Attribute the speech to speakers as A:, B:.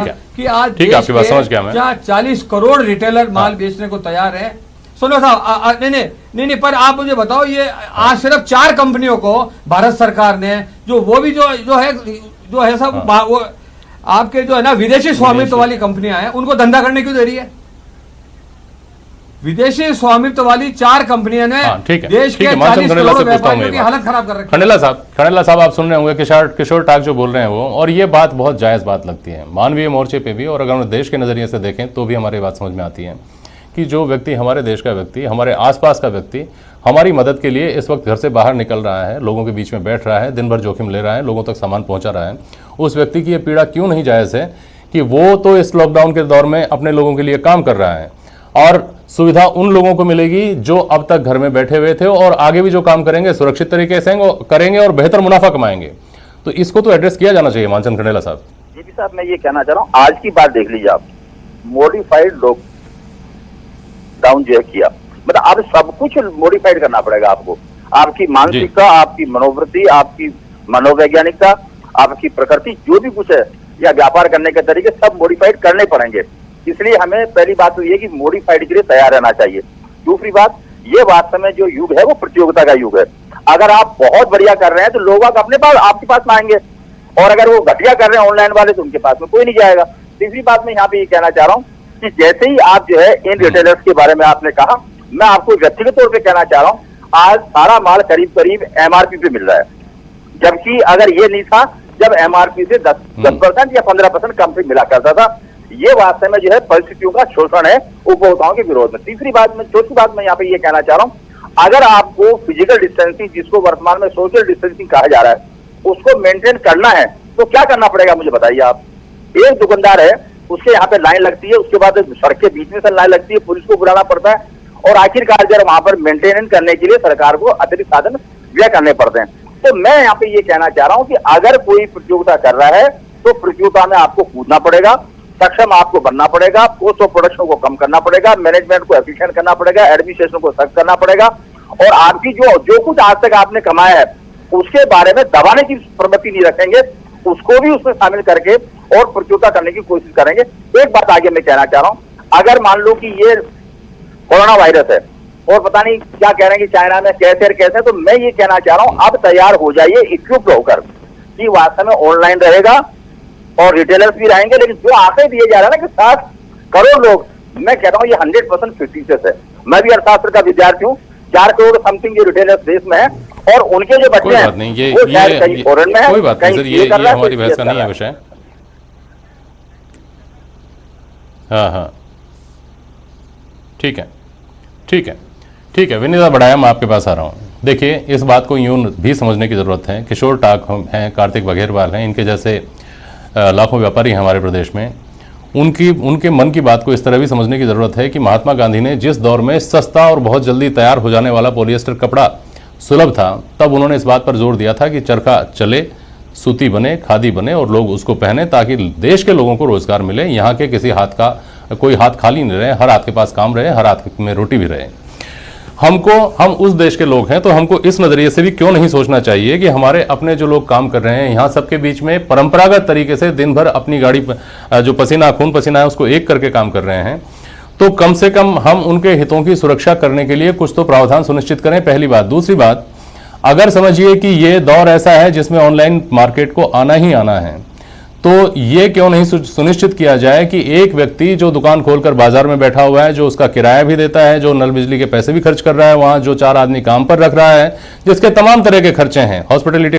A: कि आज
B: ठीक है, आपकी बात समझ गया मैं।
A: जहाँ 40 करोड़ रिटेलर माल बेचने को तैयार है। सुनो साहब, नहीं, पर आप मुझे बताओ, ये आज सिर्फ 4 कंपनियों को भारत सरकार ने वो भी जो है सब वो आपके जो है ना विदेशी स्वामित्व वाली कंपनियां हैं, उनको धंधा करने क्यों दे रही है? विदेशी स्वामित्व वाली 4 कंपनियां ने देश के 40 करोड़ व्यापारियों की हालत खराब कर रखी है।
B: खंडेला साहब आप सुन रहे होंगे किशोर टाक जो बोल रहे हैं वो, और ये बात बहुत जायज बात लगती है मानवीय मोर्चे पे भी, और अगर हम देश के नजरिए से देखें तो भी हमारी बात समझ में आती है कि जो व्यक्ति हमारे देश का व्यक्ति, हमारे आसपास का व्यक्ति हमारी मदद के लिए इस वक्त घर से बाहर निकल रहा है, लोगों के बीच में बैठ रहा है, दिन भर जोखिम ले रहा है, लोगों तक सामान पहुंचा रहा है, उस व्यक्ति की ये पीड़ा क्यों नहीं जायज़ है कि वो तो इस लॉकडाउन के दौर में अपने लोगों के लिए काम कर रहा है, और सुविधा उन लोगों को मिलेगी जो अब तक घर में बैठे हुए थे और आगे भी जो काम करेंगे सुरक्षित तरीके से करेंगे और बेहतर मुनाफा कमाएंगे। तो इसको तो एड्रेस किया जाना चाहिए। मानचंद खंडेला साहब
C: जी भी साहब, मैं ये कहना चाह रहा हूँ, आज की बात देख लीजिए आप, मॉडिफाइड लॉकडाउन जो है किया, मतलब अब सब कुछ मॉडिफाइड करना पड़ेगा आपको, आपकी मानसिकता, आपकी मनोवृत्ति, आपकी मनोवैज्ञानिकता, आपकी प्रकृति, जो भी कुछ है या व्यापार करने के तरीके सब मॉडिफाइड करने पड़ेंगे। इसलिए हमें पहली बात तो ये कि मॉडिफाइड के लिए तैयार रहना चाहिए। दूसरी बात, ये वास्तव में जो युग है वो प्रतियोगिता का युग है। अगर आप बहुत बढ़िया कर रहे हैं तो लोग अपने पास आपके पास में आएंगे, और अगर वो घटिया कर रहे हैं ऑनलाइन वाले तो उनके पास में कोई नहीं जाएगा। तीसरी बात मैं यहाँ पे ये कहना चाह रहा हूँ कि जैसे ही आप जो है इन रिटेलर्स के बारे में आपने कहा, मैं आपको व्यक्तिगत तौर पर कहना चाह रहा हूँ, आज सारा माल करीब करीब MRP पे मिल रहा है, जबकि अगर ये नहीं था जब MRP से 10% या 15% कम पे मिला करता था। ये वास्तव में जो है परिस्थितियों का शोषण है उपभोक्ताओं के विरोध में। चौथी बात मैं यहाँ पे ये कहना चाह रहा हूँ, अगर आपको फिजिकल डिस्टेंसिंग, जिसको वर्तमान में सोशल डिस्टेंसिंग कहा जा रहा है, उसको मेंटेन करना है तो क्या करना पड़ेगा मुझे बताइए आप। एक दुकानदार है, उसके यहाँ पे लाइन लगती है, उसके बाद सड़क के बीच में से लाइन लगती है, पुलिस को बुलाना पड़ता है, और आखिरकार जब वहां पर मेंटेनेंस करने के लिए सरकार को अतिरिक्त साधन व्यय करने पड़ते हैं। तो मैं यहाँ पे ये कहना चाह रहा हूँ कि अगर कोई प्रतियोगिता कर रहा है तो प्रतियोगिता में आपको कूदना पड़ेगा, सक्षम आपको बनना पड़ेगा, कॉस्ट ऑफ प्रोडक्शन को कम करना पड़ेगा, मैनेजमेंट को एफिशिएंट करना पड़ेगा, एडमिनिस्ट्रेशन को सख्त करना पड़ेगा, और आपकी जो कुछ आज तक आपने कमाया है उसके बारे में दबाने की प्रवृत्ति नहीं रखेंगे, उसको भी उसमें शामिल करके और प्रतियोगिता करने की कोशिश करेंगे। एक बात आगे मैं कहना चाह रहा हूँ, अगर मान लो कि ये कोरोना वायरस है और पता नहीं क्या कह रहे हैं कि चाइना में कैसे, तो मैं ये कहना चाह रहा हूँ अब तैयार हो जाइए इक्विप्ड होकर कि वास्तव में ऑनलाइन रहेगा और रिटेलर्स भी रहेंगे। लेकिन जो आंकड़े दिए जा रहे हैं ना कि 7 करोड़ लोग, मैं कह रहा हूँ ये 100% फिक्टिशियस है। मैं भी अर्थशास्त्र का विद्यार्थी हूँ, 4 करोड़ समथिंग जो रिटेलर्स देश में है, और उनके जो बच्चे हैं वो शायद कहीं फॉरेन में है,
B: कोई बात नहीं सर, ये हमारी बहस का नहीं है विषय। हाँ, ठीक है विनीता बढ़ाया, मैं आपके पास आ रहा हूँ। देखिए, इस बात को यूं भी समझने की ज़रूरत है, किशोर टाक हैं, कार्तिक बघेलवाल हैं, इनके जैसे लाखों व्यापारी हैं हमारे प्रदेश में, उनके मन की बात को इस तरह भी समझने की ज़रूरत है कि महात्मा गांधी ने जिस दौर में सस्ता और बहुत जल्दी तैयार हो जाने वाला पॉलिएस्टर कपड़ा सुलभ था, तब उन्होंने इस बात पर जोर दिया था कि चरखा चले, सूती बने, खादी बने और लोग उसको पहने, ताकि देश के लोगों को रोजगार मिले, यहाँ के किसी हाथ का कोई हाथ खाली नहीं रहे, हर हाथ के पास काम रहे, हर हाथ में रोटी भी रहे। हम उस देश के लोग हैं, तो हमको इस नज़रिए से भी क्यों नहीं सोचना चाहिए कि हमारे अपने जो लोग काम कर रहे हैं यहाँ सबके बीच में परंपरागत तरीके से दिन भर अपनी गाड़ी जो खून पसीना है उसको एक करके काम कर रहे हैं, तो कम से कम हम उनके हितों की सुरक्षा करने के लिए कुछ तो प्रावधान सुनिश्चित करें, पहली बात। दूसरी बात, अगर समझिए कि ये दौर ऐसा है जिसमें ऑनलाइन मार्केट को आना ही आना है, तो ये क्यों नहीं सुनिश्चित किया जाए कि एक व्यक्ति जो दुकान खोलकर बाजार में बैठा हुआ है, जो उसका किराया भी देता है, जो नल बिजली के पैसे भी खर्च कर रहा है, वहां जो 4 आदमी काम पर रख रहा है, जिसके तमाम तरह के खर्चे हैं, हॉस्पिटलिटी